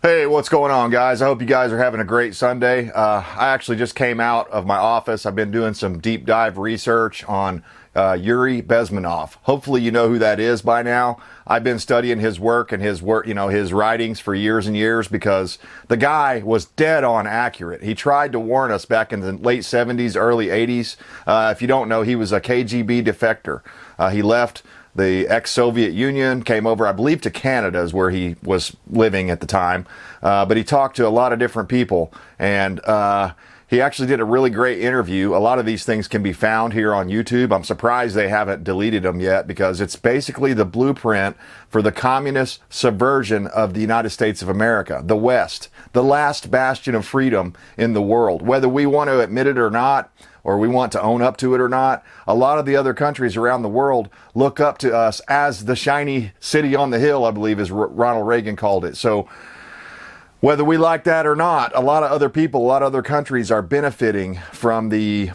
Hey, what's going on, guys? I hope you guys are having a great Sunday. I actually just came out of my office. I've been doing some deep dive research on Yuri Bezmenov. Hopefully you know who that is by now. I've been studying his work and his writings for years and years because the guy was dead on accurate. He tried to warn us back in the late 70s, early 80s. If you don't know, he was a KGB defector. He left the ex-Soviet Union, came over, I believe, to Canada is where he was living at the time. But he talked to a lot of different people, and he actually did a really great interview. A lot of these things can be found here on YouTube. I'm surprised they haven't deleted them yet, because it's basically the blueprint for the communist subversion of the United States of America, the West, the last bastion of freedom in the world. Whether we want to admit it or not, or we want to own up to it or not, a lot of the other countries around the world look up to us as the shiny city on the hill, I believe, as Ronald Reagan called it. So whether we like that or not, a lot of other people, a lot of other countries are benefiting from the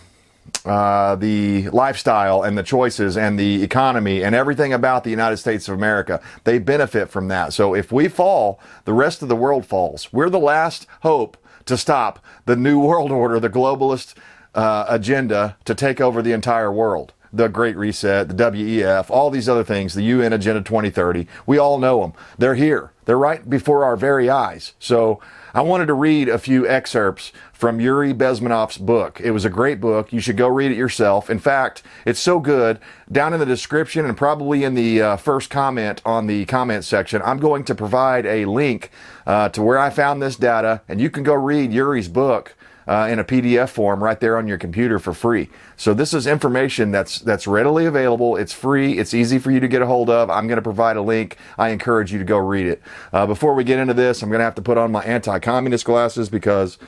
lifestyle and the choices and the economy and everything about the United States of America. They benefit from that. So if we fall, the rest of the world falls. We're the last hope to stop the New World Order, the globalist agenda to take over the entire world. The Great Reset, the WEF, all these other things, the UN Agenda 2030. We all know them. They're here. They're right before our very eyes. So I wanted to read a few excerpts from Yuri Bezmenov's book. It was a great book. You should go read it yourself. In fact, it's so good. Down in the description and probably in the first comment on the comment section, I'm going to provide a link to where I found this data, and you can go read Yuri's book in a PDF form right there on your computer for free. So this is information that's readily available. It's free. It's easy for you to get a hold of. I'm going to provide a link. I encourage you to go read it. Before we get into this, I'm going to have to put on my anti-communist glasses, because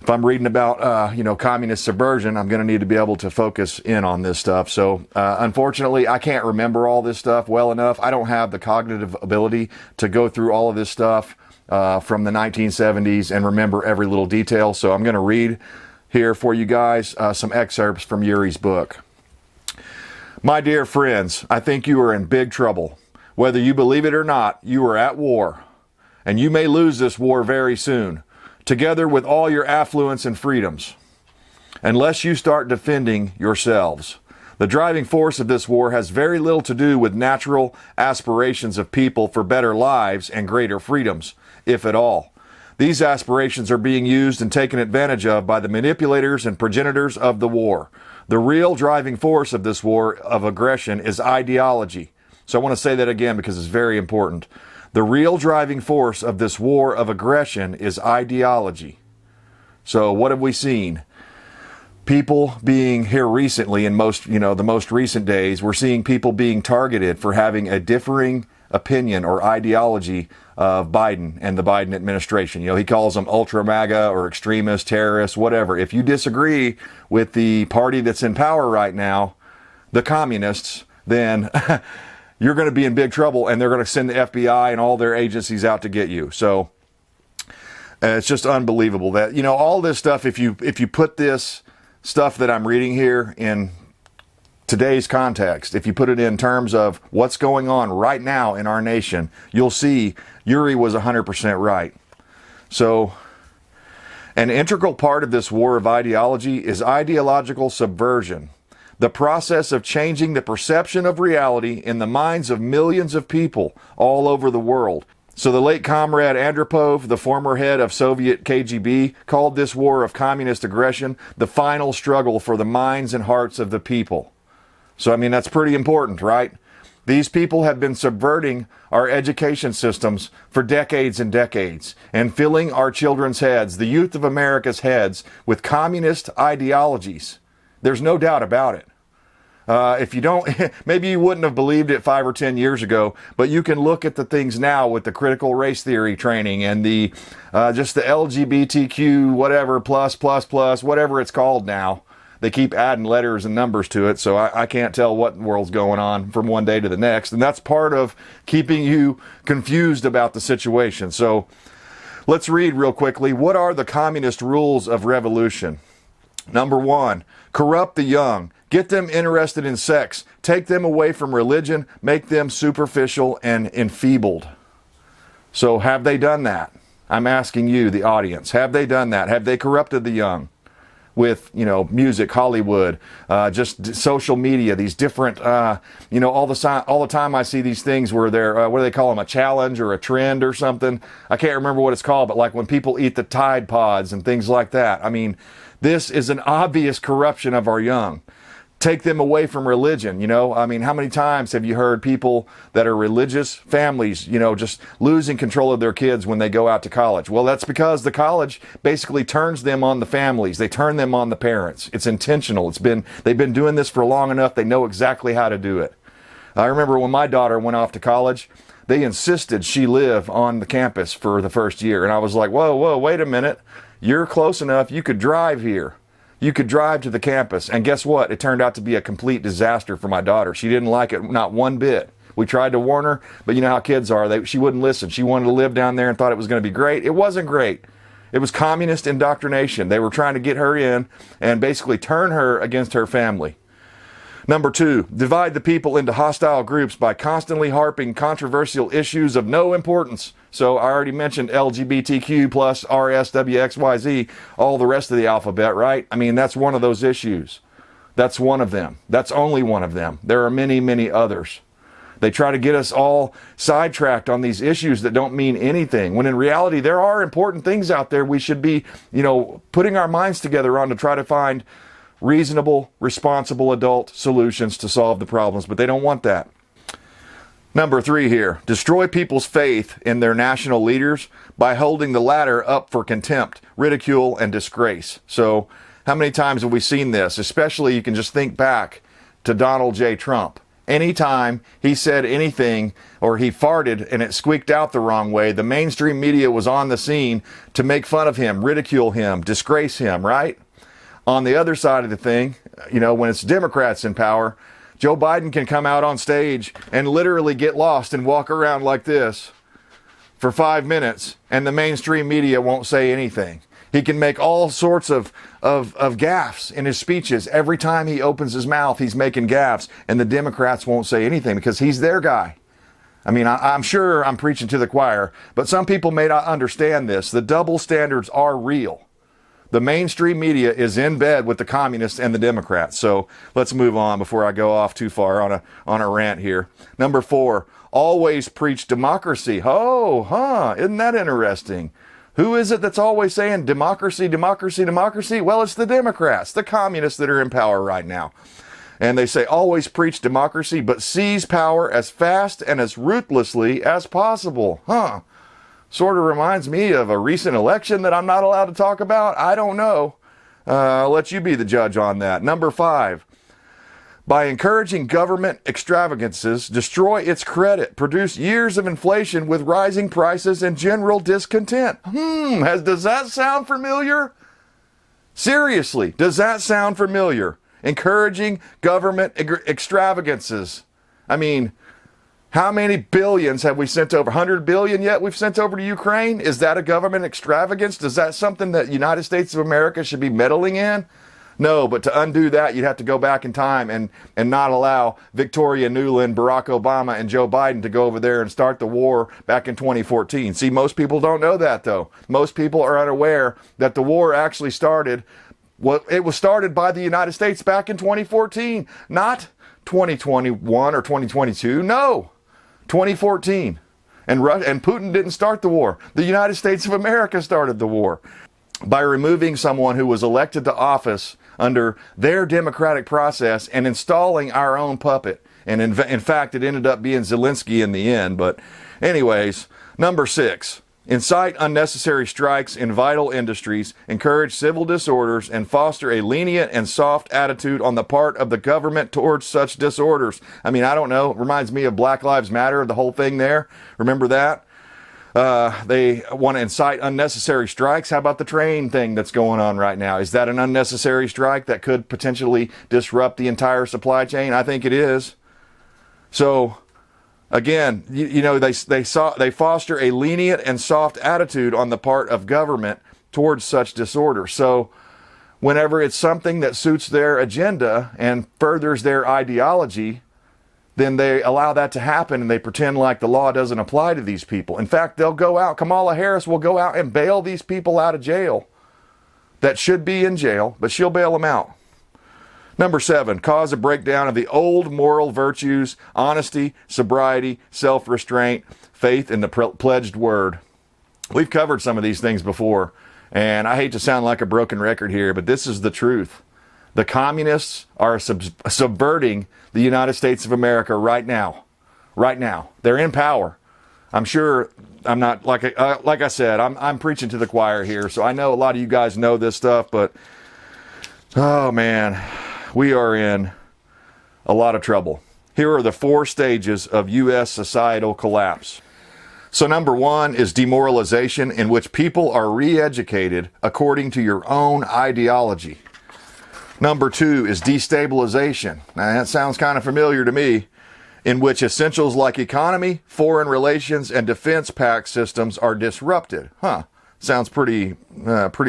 if I'm reading about, communist subversion, I'm going to need to be able to focus in on this stuff. So, unfortunately, I can't remember all this stuff well enough. I don't have the cognitive ability to go through all of this stuff from the 1970s and remember every little detail. So I'm going to read here for you guys some excerpts from Yuri's book. My dear friends, I think you are in big trouble. Whether you believe it or not, you are at war. And you may lose this war very soon, together with all your affluence and freedoms, unless you start defending yourselves. The driving force of this war has very little to do with natural aspirations of people for better lives and greater freedoms, if at all. These aspirations are being used and taken advantage of by the manipulators and progenitors of the war. The real driving force of this war of aggression is ideology. So I want to say that again because it's very important. The real driving force of this war of aggression is ideology. So what have we seen? People being here recently, in the most recent days, we're seeing people being targeted for having a differing opinion or ideology of Biden and the Biden administration. He calls them ultra MAGA or extremists, terrorists, whatever. If you disagree with the party that's in power right now, the communists, then you're going to be in big trouble, and they're going to send the FBI and all their agencies out to get you. So it's just unbelievable that, all this stuff, if you put this stuff that I'm reading here in today's context, if you put it in terms of what's going on right now in our nation, you'll see Yuri was 100% right. So an integral part of this war of ideology is ideological subversion, the process of changing the perception of reality in the minds of millions of people all over the world. So the late comrade Andropov, the former head of Soviet KGB, called this war of communist aggression the final struggle for the minds and hearts of the people. So, that's pretty important, right? These people have been subverting our education systems for decades and decades and filling our children's heads, the youth of America's heads, with communist ideologies. There's no doubt about it. If you don't, maybe you wouldn't have believed it 5 or 10 years ago, but you can look at the things now with the critical race theory training and the just the LGBTQ whatever plus whatever it's called now. They keep adding letters and numbers to it, so I can't tell what in the world's going on from one day to the next, and that's part of keeping you confused about the situation. So let's read real quickly. What are the communist rules of revolution? Number 1, corrupt the young. Get them interested in sex. Take them away from religion. Make them superficial and enfeebled. So have they done that? I'm asking you, the audience, have they done that? Have they corrupted the young with, music, Hollywood, just social media, these different, all the time I see these things where they're, what do they call them, a challenge or a trend or something? I can't remember what it's called, but like when people eat the Tide Pods and things like that. I mean, this is an obvious corruption of our young. Take them away from religion, I mean, how many times have you heard people that are religious families, just losing control of their kids when they go out to college? Well, that's because the college basically turns them on the families. They turn them on the parents. It's intentional. They've been doing this for long enough. They know exactly how to do it. I remember when my daughter went off to college, they insisted she live on the campus for the first year. And I was like, whoa, wait a minute. You're close enough. You could drive here. You could drive to the campus, and guess what? It turned out to be a complete disaster for my daughter. She didn't like it, not one bit. We tried to warn her, but you know how kids are. She wouldn't listen. She wanted to live down there and thought it was going to be great. It wasn't great. It was communist indoctrination. They were trying to get her in and basically turn her against her family. Number 2, divide the people into hostile groups by constantly harping controversial issues of no importance. So I already mentioned LGBTQ plus RSWXYZ, all the rest of the alphabet, right? I mean, that's one of those issues. That's one of them. That's only one of them. There are many, many others. They try to get us all sidetracked on these issues that don't mean anything, when in reality, there are important things out there we should be, putting our minds together on to try to find reasonable, responsible adult solutions to solve the problems, but they don't want that. Number 3 here, destroy people's faith in their national leaders by holding the latter up for contempt, ridicule, and disgrace. So how many times have we seen this? Especially you can just think back to Donald J. Trump. Anytime he said anything or he farted and it squeaked out the wrong way, the mainstream media was on the scene to make fun of him, ridicule him, disgrace him, right? On the other side of the thing, when it's Democrats in power, Joe Biden can come out on stage and literally get lost and walk around like this for 5 minutes, and the mainstream media won't say anything. He can make all sorts of gaffes in his speeches. Every time he opens his mouth, he's making gaffes, and the Democrats won't say anything because he's their guy. I mean, I'm sure I'm preaching to the choir, but some people may not understand this. The double standards are real. The mainstream media is in bed with the communists and the Democrats. So let's move on before I go off too far on a rant here. Number 4, always preach democracy. Isn't that interesting? Who is it that's always saying democracy, democracy, democracy? Well, it's the Democrats, the communists that are in power right now. And they say always preach democracy, but seize power as fast and as ruthlessly as possible. Sort of reminds me of a recent election that I'm not allowed to talk about. I don't know. I'll let you be the judge on that. Number 5, by encouraging government extravagances, destroy its credit, produce years of inflation with rising prices and general discontent. Does that sound familiar? Seriously, does that sound familiar? Encouraging government extravagances. I mean, how many billions have we sent over? 100 billion yet we've sent over to Ukraine? Is that a government extravagance? Is that something that the United States of America should be meddling in? No, but to undo that, you'd have to go back in time and not allow Victoria Nuland, Barack Obama, and Joe Biden to go over there and start the war back in 2014. See, most people don't know that, though. Most people are unaware that the war actually started, it was started by the United States back in 2014, not 2021 or 2022. No. 2014. And Putin didn't start the war. The United States of America started the war by removing someone who was elected to office under their democratic process and installing our own puppet. And in fact, it ended up being Zelensky in the end. But anyways, number 6, incite unnecessary strikes in vital industries, encourage civil disorders, and foster a lenient and soft attitude on the part of the government towards such disorders. I mean, I don't know. It reminds me of Black Lives Matter, the whole thing there. Remember that? They want to incite unnecessary strikes. How about the train thing that's going on right now? Is that an unnecessary strike that could potentially disrupt the entire supply chain? I think it is. So, again, they foster a lenient and soft attitude on the part of government towards such disorder. So whenever it's something that suits their agenda and furthers their ideology, then they allow that to happen and they pretend like the law doesn't apply to these people. In fact, they'll go out, Kamala Harris will go out and bail these people out of jail that should be in jail, but she'll bail them out. Number 7, cause a breakdown of the old moral virtues, honesty, sobriety, self-restraint, faith in the pledged word. We've covered some of these things before, and I hate to sound like a broken record here, but this is the truth. The communists are subverting the United States of America right now. Right now. They're in power. I'm sure I'm not, like I said, I'm preaching to the choir here, so I know a lot of you guys know this stuff, but, oh man, we are in a lot of trouble. Here are the 4 stages of U.S. societal collapse. So number 1 is demoralization, in which people are re-educated according to your own ideology. Number 2 is destabilization. Now that sounds kind of familiar to me, in which essentials like economy, foreign relations, and defense pact systems are disrupted. Sounds pretty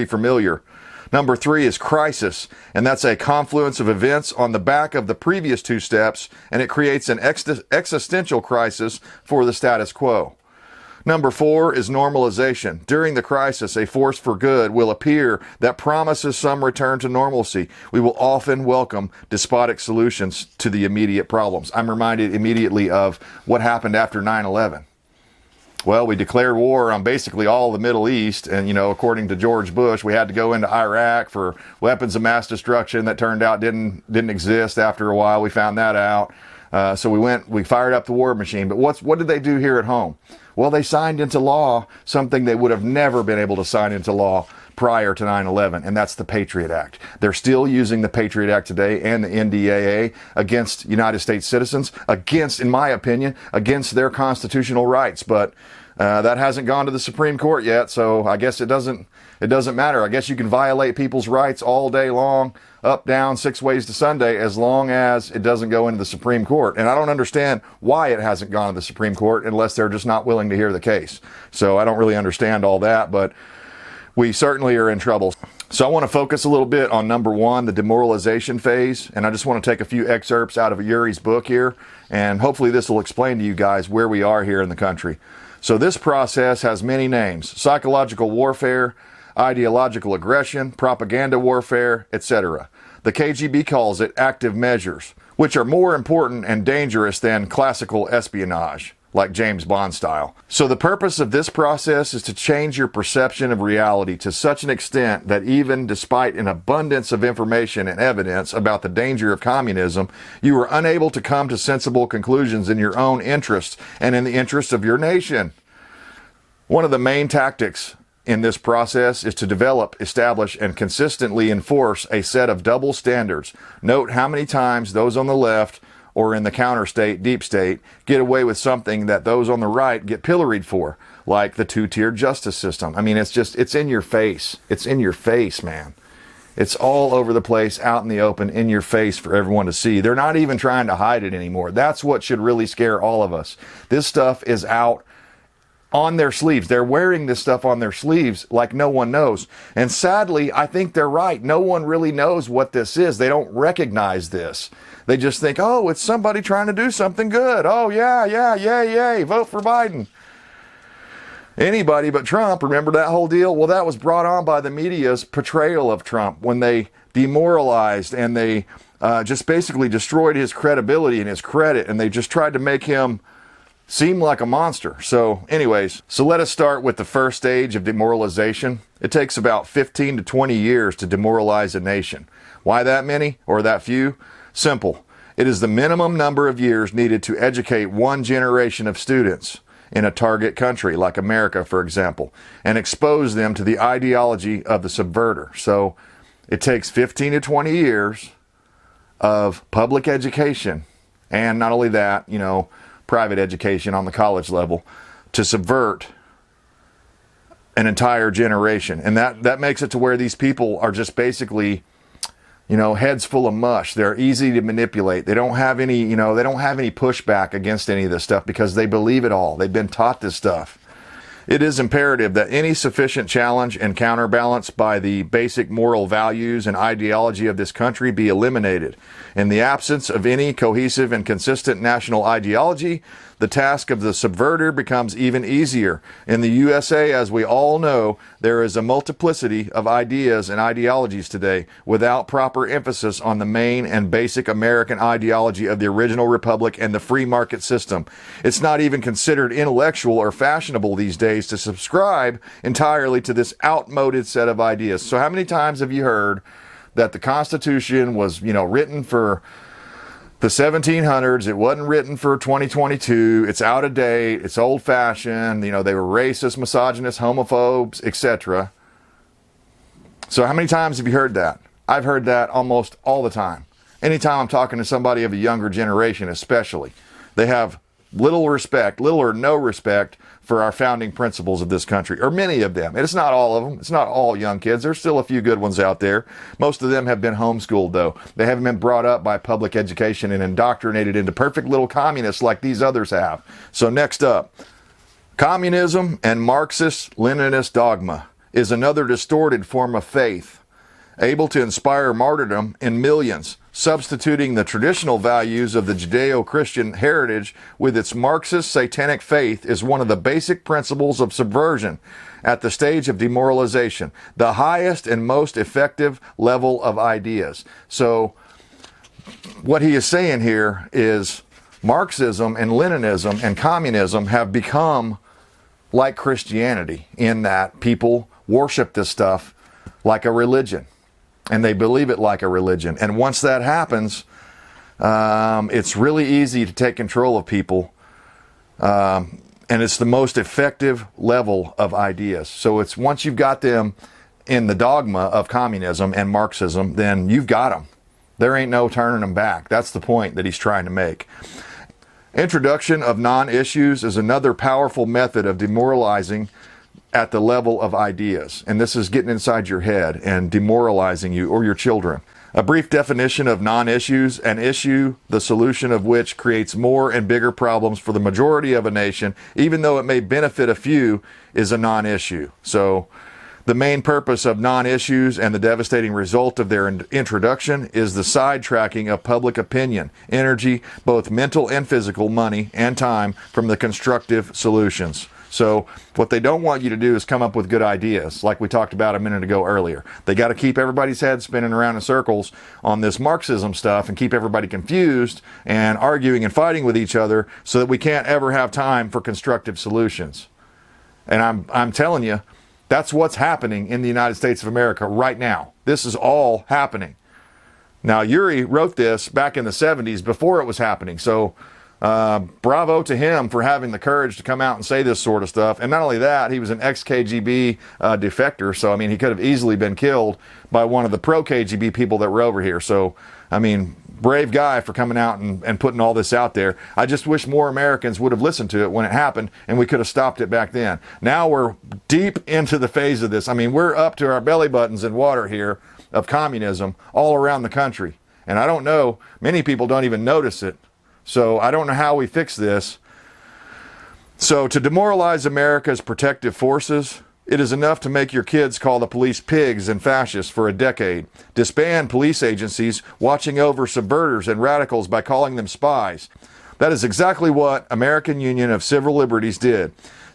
familiar. Number 3 is crisis, and that's a confluence of events on the back of the previous 2 steps, and it creates an existential crisis for the status quo. Number 4 is normalization. During the crisis, a force for good will appear that promises some return to normalcy. We will often welcome despotic solutions to the immediate problems. I'm reminded immediately of what happened after 9/11. Well, we declared war on basically all the Middle East, and, according to George Bush, we had to go into Iraq for weapons of mass destruction that turned out didn't exist. After a while, we found that out. So we fired up the war machine. But what did they do here at home? Well, they signed into law something they would have never been able to sign into law prior to 9/11, and that's the Patriot Act. They're still using the Patriot Act today and the NDAA against United States citizens, in my opinion, against their constitutional rights. But that hasn't gone to the Supreme Court yet, so I guess it doesn't matter. I guess you can violate people's rights all day long, up, down, 6 ways to Sunday, as long as it doesn't go into the Supreme Court. And I don't understand why it hasn't gone to the Supreme Court unless they're just not willing to hear the case. So I don't really understand all that, but we certainly are in trouble. So I want to focus a little bit on number 1, the demoralization phase. And I just want to take a few excerpts out of Yuri's book here, and hopefully this will explain to you guys where we are here in the country. So this process has many names: psychological warfare, ideological aggression, propaganda warfare, etc. The KGB calls it active measures, which are more important and dangerous than classical espionage, like James Bond style. So the purpose of this process is to change your perception of reality to such an extent that even despite an abundance of information and evidence about the danger of communism, you are unable to come to sensible conclusions in your own interest and in the interest of your nation. One of the main tactics in this process is to develop, establish, and consistently enforce a set of double standards. Note how many times those on the left or in the counter state, deep state, get away with something that those on the right get pilloried for, like the 2-tiered justice system. I mean, it's in your face. It's in your face, man. It's all over the place, out in the open, in your face for everyone to see. They're not even trying to hide it anymore. That's what should really scare all of us. This stuff is out on their sleeves. They're wearing this stuff on their sleeves like no one knows. And sadly, I think they're right. No one really knows what this is. They don't recognize this. They just think, oh, it's somebody trying to do something good. Oh, yay, vote for Biden. Anybody but Trump. Remember that whole deal? Well, that was brought on by the media's portrayal of Trump when they demoralized and they just basically destroyed his credibility and his credit, and they just tried to make him seem like a monster. So anyways, let us start with the first stage of demoralization. It takes about 15 to 20 years to demoralize a nation. Why that many or that few? Simple. It is the minimum number of years needed to educate one generation of students in a target country, like America, for example, and expose them to the ideology of the subverter. So it takes 15 to 20 years of public education, and not only that, private education on the college level, to subvert an entire generation. And that makes it to where these people are just basically, heads full of mush. They're easy to manipulate. They don't have any, they don't have any pushback against any of this stuff because they believe it all. They've been taught this stuff. It is imperative that any sufficient challenge and counterbalance by the basic moral values and ideology of this country be eliminated. In the absence of any cohesive and consistent national ideology, the task of the subverter becomes even easier. In the USA, as we all know, there is a multiplicity of ideas and ideologies today without proper emphasis on the main and basic American ideology of the original republic and the free market system. It's not even considered intellectual or fashionable these days to subscribe entirely to this outmoded set of ideas. So how many times have you heard that the Constitution was, written for the 1700s, it wasn't written for 2022, it's out of date, it's old fashioned, they were racist, misogynist, homophobes, etc. So how many times have you heard that? I've heard that almost all the time. Anytime I'm talking to somebody of a younger generation especially, they have little or no respect for our founding principles of this country, or many of them. And it's not all of them. It's not all young kids. There's still a few good ones out there. Most of them have been homeschooled, though. They haven't been brought up by public education and indoctrinated into perfect little communists like these others have. So next up, communism and Marxist-Leninist dogma is another distorted form of faith, able to inspire martyrdom in millions, substituting the traditional values of the Judeo-Christian heritage with its Marxist satanic faith is one of the basic principles of subversion at the stage of demoralization, the highest and most effective level of ideas. So what he is saying here is Marxism and Leninism and communism have become like Christianity in that people worship this stuff like a religion. And they believe it like a religion. And once that happens, it's really easy to take control of people. And it's the most effective level of ideas. So it's once you've got them in the dogma of communism and Marxism, then you've got them. There ain't no turning them back. That's the point that he's trying to make. Introduction of non-issues is another powerful method of demoralizing at the level of ideas. And this is getting inside your head and demoralizing you or your children. A brief definition of non-issues: an issue, the solution of which creates more and bigger problems for the majority of a nation, even though it may benefit a few, is a non-issue. So the main purpose of non-issues and the devastating result of their introduction is the sidetracking of public opinion, energy, both mental and physical, money, and time from the constructive solutions. So what they don't want you to do is come up with good ideas, like we talked about a minute ago earlier. They got to keep everybody's head spinning around in circles on this Marxism stuff and keep everybody confused and arguing and fighting with each other so that we can't ever have time for constructive solutions. And I'm telling you, that's what's happening in the United States of America right now. This is all happening. Now, Yuri wrote this back in the 70s before it was happening. So bravo to him for having the courage to come out and say this sort of stuff. And not only that, he was an ex-KGB defector. So, he could have easily been killed by one of the pro-KGB people that were over here. So, brave guy for coming out and putting all this out there. I just wish more Americans would have listened to it when it happened, and we could have stopped it back then. Now we're deep into the phase of this. We're up to our belly buttons in water here of communism all around the country. And I don't know, many people don't even notice it. So I don't know how we fix this. So to demoralize America's protective forces, it is enough to make your kids call the police pigs and fascists for a decade. Disband police agencies watching over subverters and radicals by calling them spies. That is exactly what American Union of Civil Liberties did.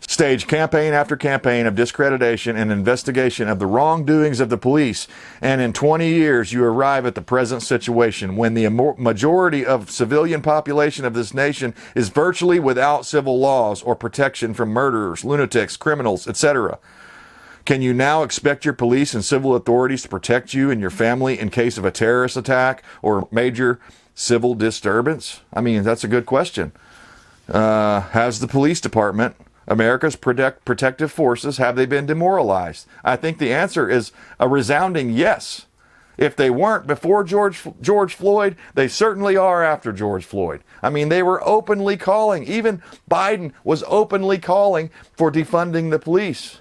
Stage campaign after campaign of discreditation and investigation of the wrongdoings of the police. And in 20 years, you arrive at the present situation when the majority of civilian population of this nation is virtually without civil laws or protection from murderers, lunatics, criminals, etc. Can you now expect your police and civil authorities to protect you and your family in case of a terrorist attack or major civil disturbance? That's a good question. Has the police department, America's protective forces, have they been demoralized? I think the answer is a resounding yes. If they weren't before George Floyd, they certainly are after George Floyd. They were openly calling, even Biden was openly calling for defunding the police.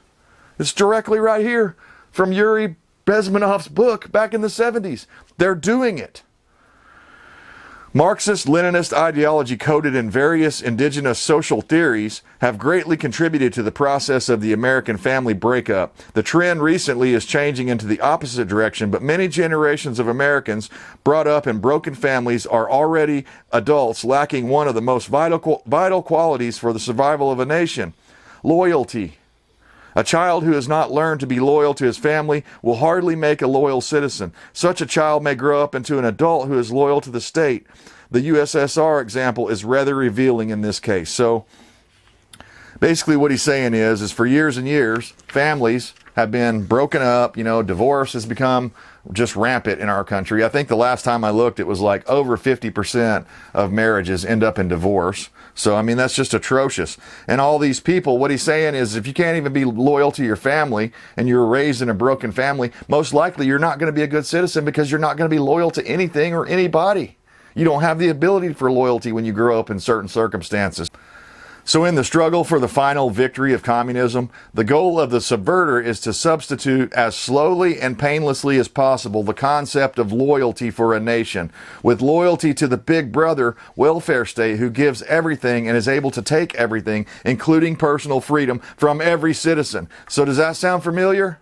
It's directly right here from Yuri Bezmenov's book back in the 70s. They're doing it. Marxist-Leninist ideology coded in various indigenous social theories have greatly contributed to the process of the American family breakup. The trend recently is changing into the opposite direction, but many generations of Americans brought up in broken families are already adults lacking one of the most vital qualities for the survival of a nation: loyalty. A child who has not learned to be loyal to his family will hardly make a loyal citizen. Such a child may grow up into an adult who is loyal to the state. The USSR example is rather revealing in this case. So basically what he's saying is for years and years, families have been broken up. Divorce has become just rampant in our country. I think the last time I looked, it was like over 50% of marriages end up in divorce. So, that's just atrocious. And all these people, what he's saying is if you can't even be loyal to your family and you're raised in a broken family, most likely you're not going to be a good citizen because you're not going to be loyal to anything or anybody. You don't have the ability for loyalty when you grow up in certain circumstances. So in the struggle for the final victory of communism, the goal of the subverter is to substitute as slowly and painlessly as possible the concept of loyalty for a nation with loyalty to the big brother welfare state who gives everything and is able to take everything, including personal freedom, from every citizen. So does that sound familiar?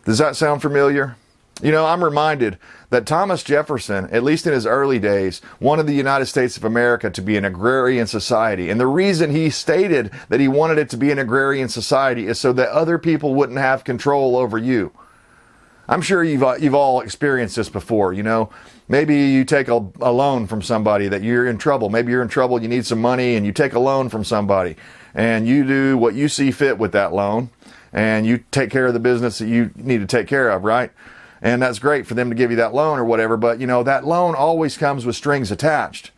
Does that sound familiar? I'm reminded that Thomas Jefferson, at least in his early days, wanted the United States of America to be an agrarian society. And the reason he stated that he wanted it to be an agrarian society is so that other people wouldn't have control over you. I'm sure you've all experienced this before. Maybe you take a loan from somebody that you're in trouble. Maybe you're in trouble, you need some money, and you take a loan from somebody. And you do what you see fit with that loan. And you take care of the business that you need to take care of, right? And that's great for them to give you that loan or whatever, but that loan always comes with strings attached,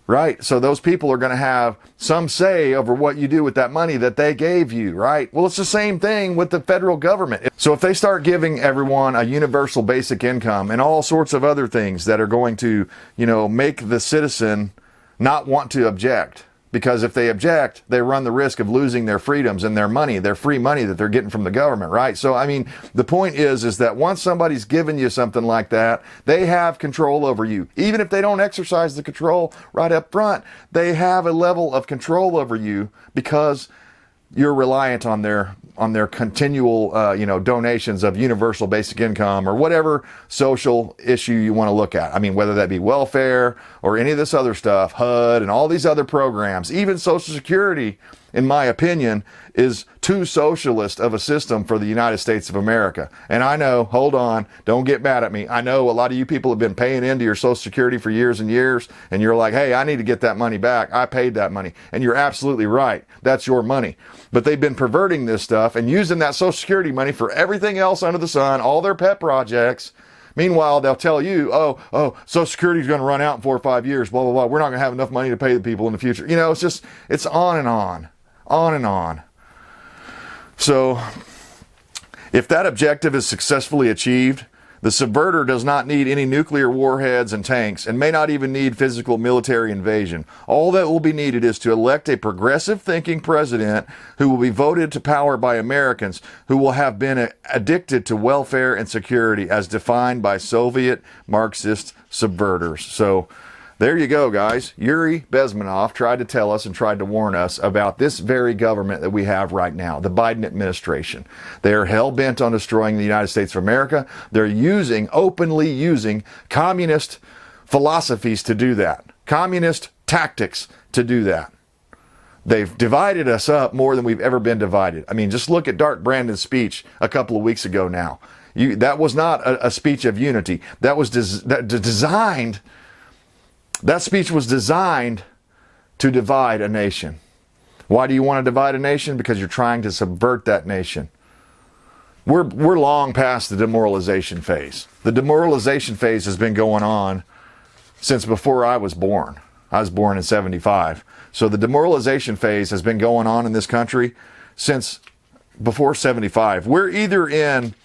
right? So those people are going to have some say over what you do with that money that they gave you, right? Well, it's the same thing with the federal government. So if they start giving everyone a universal basic income and all sorts of other things that are going to, make the citizen not want to object, because if they object, they run the risk of losing their freedoms and their money, their free money that they're getting from the government, right? So, the point is that once somebody's given you something like that, they have control over you. Even if they don't exercise the control right up front, they have a level of control over you because you're reliant on their continual, donations of universal basic income or whatever social issue you want to look at. Whether that be welfare or any of this other stuff, HUD and all these other programs, even Social Security, in my opinion, is too socialist of a system for the United States of America. And I know, hold on, don't get mad at me. I know a lot of you people have been paying into your Social Security for years and years, and you're like, hey, I need to get that money back. I paid that money. And you're absolutely right. That's your money. But they've been perverting this stuff and using that Social Security money for everything else under the sun, all their pet projects. Meanwhile, they'll tell you, Social Security is going to run out in 4 or 5 years, blah, blah, blah. We're not going to have enough money to pay the people in the future. It's on and on and on. So if that objective is successfully achieved, the subverter does not need any nuclear warheads and tanks and may not even need physical military invasion. All that will be needed is to elect a progressive thinking president who will be voted to power by Americans who will have been addicted to welfare and security as defined by Soviet Marxist subverters. So there you go, guys. Yuri Bezmenov tried to tell us and tried to warn us about this very government that we have right now, the Biden administration. They are hell-bent on destroying the United States of America. They're openly using communist philosophies to do that, communist tactics to do that. They've divided us up more than we've ever been divided. Just look at Dark Brandon's speech a couple of weeks ago now. That was not a speech of unity. That was designed... That speech was designed to divide a nation. Why do you want to divide a nation? Because you're trying to subvert that nation. We're long past the demoralization phase. The demoralization phase has been going on since before I was born. I was born in 1975. So the demoralization phase has been going on in this country since before 1975. We're either in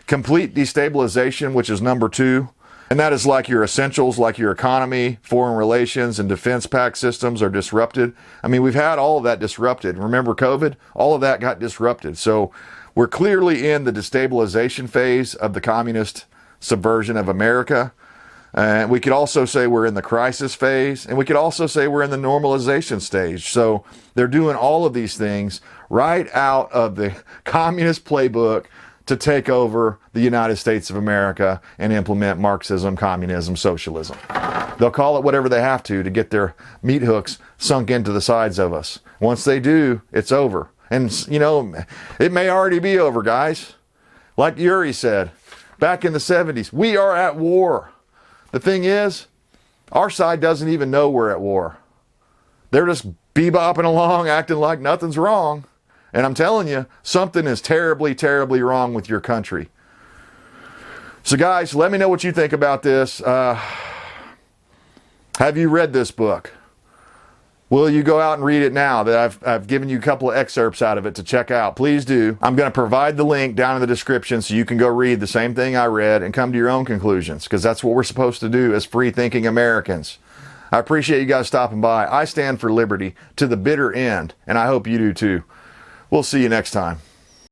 complete destabilization, which is number 2, and that is like your essentials, like your economy, foreign relations, and defense pact systems are disrupted. We've had all of that disrupted. Remember COVID? All of that got disrupted. So we're clearly in the destabilization phase of the communist subversion of America. We could also say we're in the crisis phase, and we could also say we're in the normalization stage. So they're doing all of these things right out of the communist playbook to take over the United States of America and implement Marxism, communism, socialism. They'll call it whatever they have to get their meat hooks sunk into the sides of us. Once they do, it's over. And, you know, it may already be over, guys. Like Yuri said, back in the 70s, we are at war. The thing is, our side doesn't even know we're at war. They're just bebopping along, acting like nothing's wrong. And I'm telling you, something is terribly, terribly wrong with your country. So guys, let me know what you think about this. Have you read this book? Will you go out and read it now that I've given you a couple of excerpts out of it to check out? Please do. I'm going to provide the link down in the description so you can go read the same thing I read and come to your own conclusions, because that's what we're supposed to do as free-thinking Americans. I appreciate you guys stopping by. I stand for liberty to the bitter end, and I hope you do too. We'll see you next time.